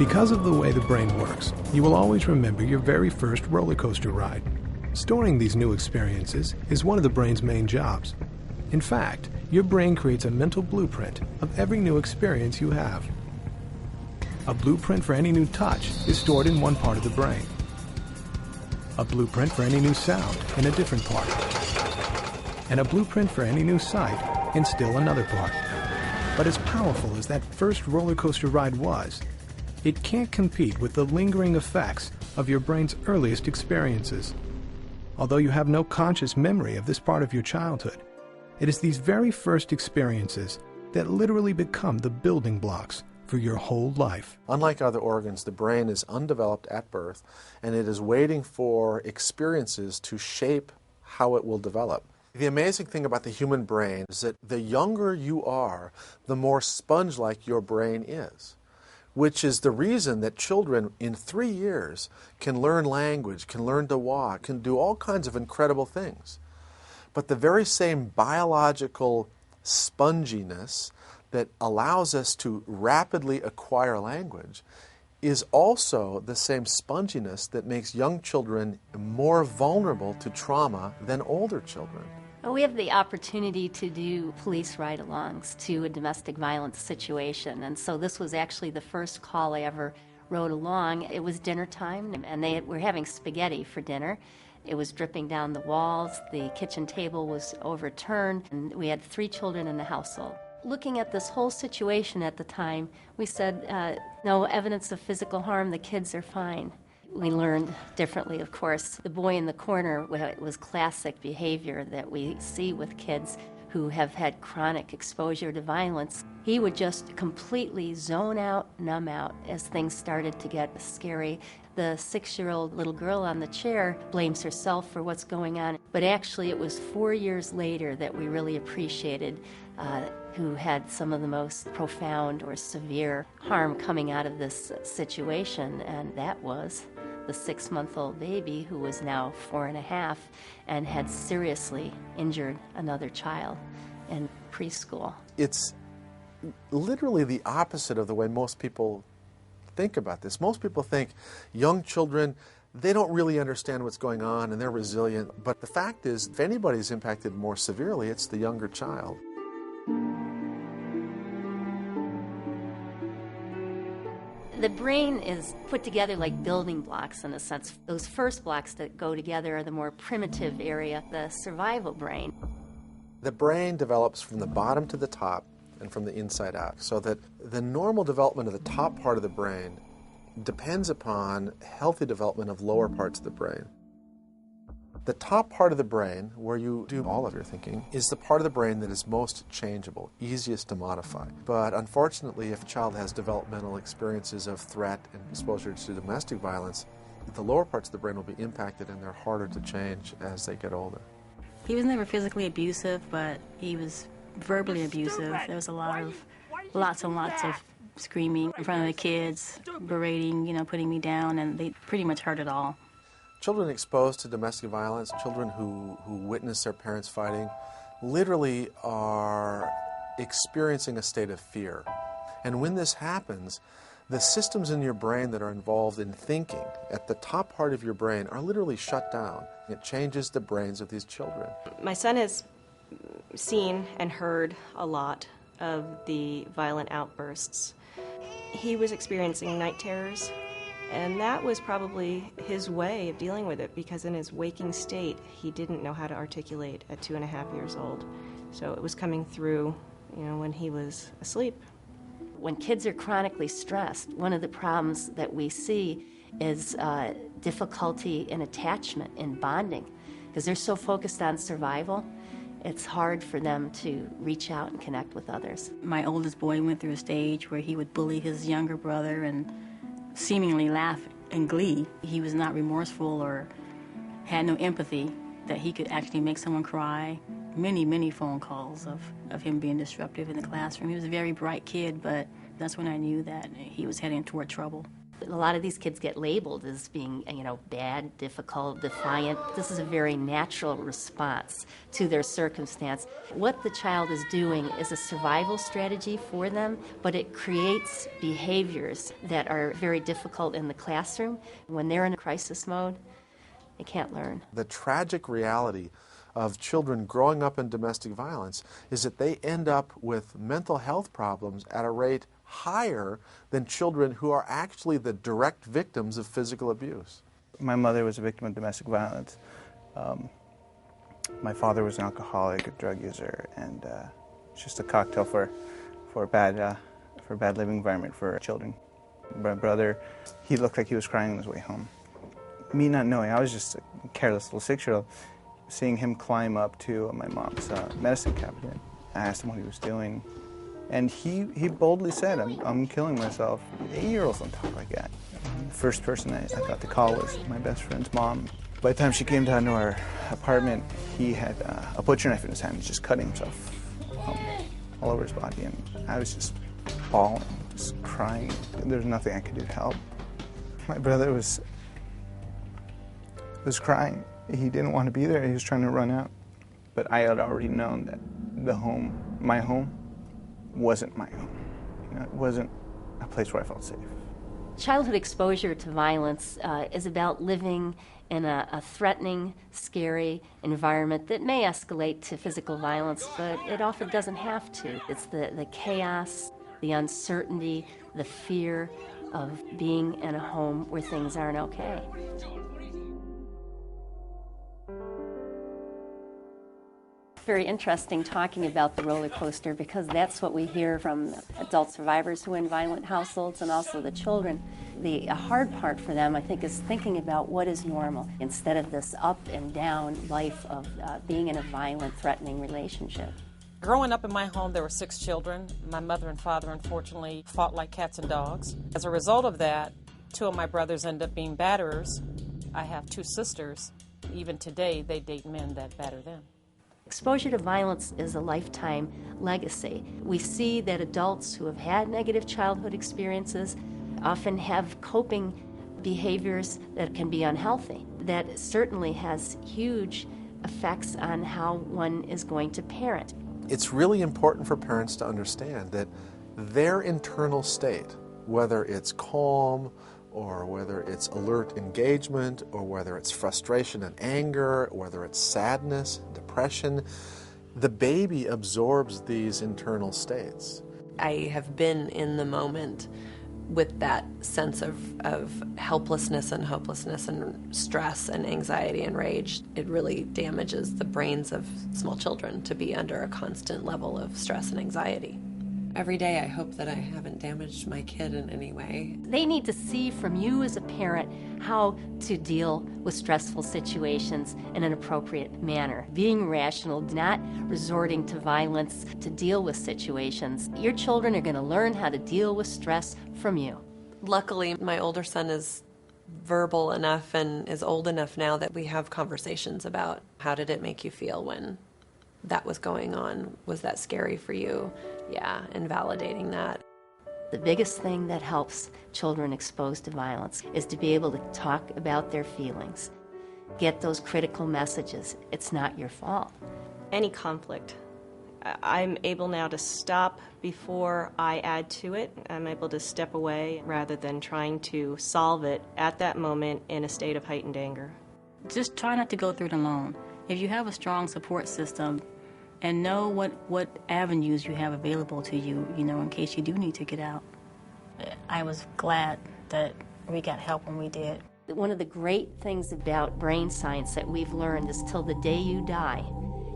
Because of the way the brain works, you will always remember your very first roller coaster ride. Storing these new experiences is one of the brain's main jobs. In fact, your brain creates a mental blueprint of every new experience you have. A blueprint for any new touch is stored in one part of the brain. A blueprint for any new sound in a different part. And a blueprint for any new sight in still another part. But as powerful as that first roller coaster ride was, it can't compete with the lingering effects of your brain's earliest experiences. Although you have no conscious memory of this part of your childhood, it is these very first experiences that literally become the building blocks for your whole life. Unlike other organs, the brain is undeveloped at birth, and it is waiting for experiences to shape how it will develop. The amazing thing about the human brain is that the younger you are, the more sponge-like your brain is, which is the reason that children in 3 years can learn language, can learn to walk, can do all kinds of incredible things. But the very same biological sponginess that allows us to rapidly acquire language is also the same sponginess that makes young children more vulnerable to trauma than older children. We have the opportunity to do police ride-alongs to a domestic violence situation, and so this was actually the first call I ever rode along. It was dinner time, and they were having spaghetti for dinner. It was dripping down the walls, the kitchen table was overturned, and we had 3 children in the household. Looking at this whole situation at the time, we said, no evidence of physical harm, the kids are fine. We learned differently, of course. The boy in the corner was classic behavior that we see with kids who have had chronic exposure to violence. He would just completely zone out, numb out as things started to get scary. The 6-year-old little girl on the chair blames herself for what's going on, but actually it was 4 years later that we really appreciated who had some of the most profound or severe harm coming out of this situation, and that was the 6-month-old baby who was now 4.5 and had seriously injured another child in preschool. It's literally the opposite of the way most people think about this. Most people think young children, they don't really understand what's going on and they're resilient. But the fact is, if anybody's impacted more severely, it's the younger child. The brain is put together like building blocks in a sense. Those first blocks that go together are the more primitive area, the survival brain. The brain develops from the bottom to the top and from the inside out, so that the normal development of the top part of the brain depends upon healthy development of lower parts of the brain. The top part of the brain, where you do all of your thinking, is the part of the brain that is most changeable, easiest to modify. But unfortunately, if a child has developmental experiences of threat and exposure to domestic violence, the lower parts of the brain will be impacted and they're harder to change as they get older. He was never physically abusive, but he was verbally abusive. There was lots and lots of screaming in front of the kids, berating, putting me down, and they pretty much heard it all. Children exposed to domestic violence, children who witness their parents fighting, literally are experiencing a state of fear. And when this happens, the systems in your brain that are involved in thinking at the top part of your brain are literally shut down. It changes the brains of these children. My son has seen and heard a lot of the violent outbursts. He was experiencing night terrors, and that was probably his way of dealing with it, because in his waking state, he didn't know how to articulate at 2.5 years old. So it was coming through, when he was asleep. When kids are chronically stressed, one of the problems that we see is difficulty in attachment, in bonding, because they're so focused on survival. It's hard for them to reach out and connect with others. My oldest boy went through a stage where he would bully his younger brother and seemingly laugh in glee. He was not remorseful or had no empathy that he could actually make someone cry. Many phone calls of him being disruptive in the classroom. He was a very bright kid, but that's when I knew that he was heading toward trouble. A lot of these kids get labeled as being, bad, difficult, defiant. This is a very natural response to their circumstance. What the child is doing is a survival strategy for them, but it creates behaviors that are very difficult in the classroom. When they're in a crisis mode, they can't learn. The tragic reality of children growing up in domestic violence is that they end up with mental health problems at a rate higher than children who are actually the direct victims of physical abuse. My mother was a victim of domestic violence. My father was an alcoholic, a drug user, and it's just a cocktail for a bad living environment for children. My brother, he looked like he was crying on his way home. Me not knowing, I was just a careless little 6-year-old, seeing him climb up to my mom's medicine cabinet. I asked him what he was doing. And he boldly said, I'm killing myself. 8-year-olds don't talk like that. The first person I got to call was my best friend's mom. By the time she came down to our apartment, he had a butcher knife in his hand. He was just cutting himself all over his body. And I was just bawling, just crying. There was nothing I could do to help. My brother was crying. He didn't want to be there. He was trying to run out. But I had already known that my home, wasn't my home. It wasn't a place where I felt safe. Childhood exposure to violence is about living in a threatening, scary environment that may escalate to physical violence, but it often doesn't have to. It's the chaos, the uncertainty, the fear of being in a home where things aren't okay. Very interesting talking about the roller coaster because that's what we hear from adult survivors who are in violent households and also the children. The hard part for them, I think, is thinking about what is normal instead of this up and down life of being in a violent, threatening relationship. Growing up in my home, there were 6 children. My mother and father, unfortunately, fought like cats and dogs. As a result of that, 2 of my brothers ended up being batterers. I have 2 sisters. Even today, they date men that batter them. Exposure to violence is a lifetime legacy. We see that adults who have had negative childhood experiences often have coping behaviors that can be unhealthy. That certainly has huge effects on how one is going to parent. It's really important for parents to understand that their internal state, whether it's calm or whether it's alert engagement, or whether it's frustration and anger, or whether it's sadness, depression, the baby absorbs these internal states. I have been in the moment with that sense of helplessness and hopelessness and stress and anxiety and rage. It really damages the brains of small children to be under a constant level of stress and anxiety. Every day I hope that I haven't damaged my kid in any way. They need to see from you as a parent how to deal with stressful situations in an appropriate manner. Being rational, not resorting to violence to deal with situations. Your children are going to learn how to deal with stress from you. Luckily, my older son is verbal enough and is old enough now that we have conversations about how did it make you feel when that was going on? Was that scary for you? Yeah, and validating that. The biggest thing that helps children exposed to violence is to be able to talk about their feelings, get those critical messages. It's not your fault. Any conflict, I'm able now to stop before I add to it. I'm able to step away rather than trying to solve it at that moment in a state of heightened anger. Just try not to go through it alone. If you have a strong support system, and know what avenues you have available to you, in case you do need to get out. I was glad that we got help when we did. One of the great things about brain science that we've learned is till the day you die,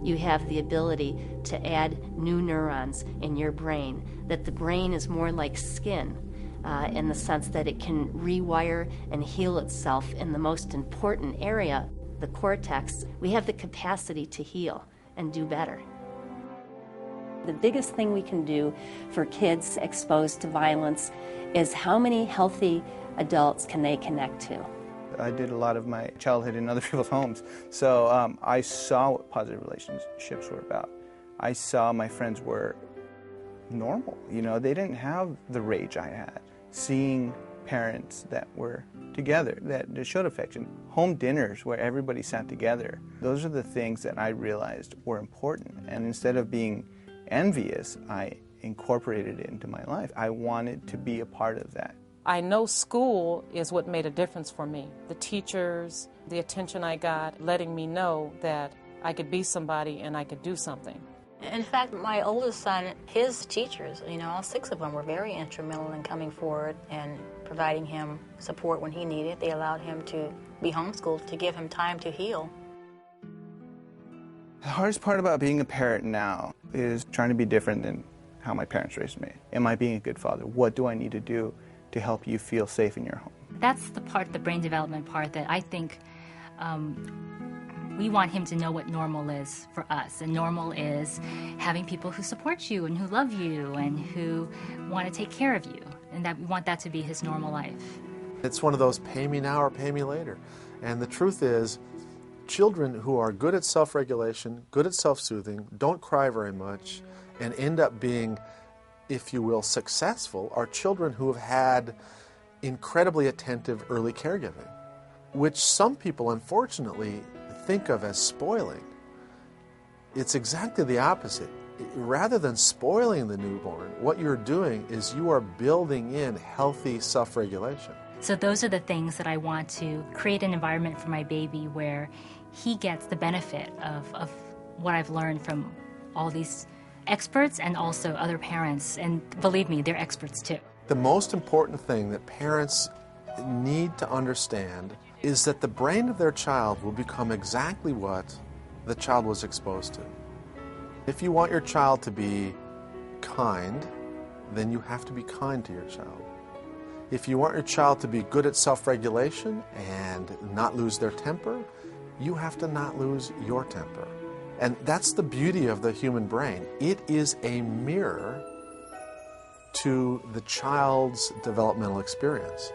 you have the ability to add new neurons in your brain, that the brain is more like skin in the sense that it can rewire and heal itself in the most important area, the cortex. We have the capacity to heal and do better. The biggest thing we can do for kids exposed to violence is how many healthy adults can they connect to. I did a lot of my childhood in other people's homes, so I saw what positive relationships were about. I saw my friends were normal. They didn't have the rage I had. Seeing parents that were together, that showed affection. Home dinners where everybody sat together. Those are the things that I realized were important. And instead of being envious, I incorporated it into my life. I wanted to be a part of that. I know school is what made a difference for me. The teachers, the attention I got, letting me know that I could be somebody and I could do something. In fact, my oldest son, his teachers, all 6 of them were very instrumental in coming forward and providing him support when he needed. They allowed him to be homeschooled to give him time to heal. The hardest part about being a parent now is trying to be different than how my parents raised me. Am I being a good father? What do I need to do to help you feel safe in your home? That's the part, the brain development part, that I think we want him to know what normal is for us. And normal is having people who support you and who love you and who want to take care of you. And that we want that to be his normal life. It's one of those pay me now or pay me later. And the truth is, children who are good at self-regulation, good at self-soothing, don't cry very much, and end up being, if you will, successful, are children who have had incredibly attentive early caregiving, which some people, unfortunately, think of as spoiling. It's exactly the opposite. Rather than spoiling the newborn, what you're doing is you are building in healthy self-regulation. So those are the things that I want to create an environment for my baby where he gets the benefit of what I've learned from all these experts and also other parents. And believe me, they're experts too. The most important thing that parents need to understand is that the brain of their child will become exactly what the child was exposed to. If you want your child to be kind, then you have to be kind to your child. If you want your child to be good at self-regulation and not lose their temper, you have to not lose your temper. And that's the beauty of the human brain. It is a mirror to the child's developmental experience.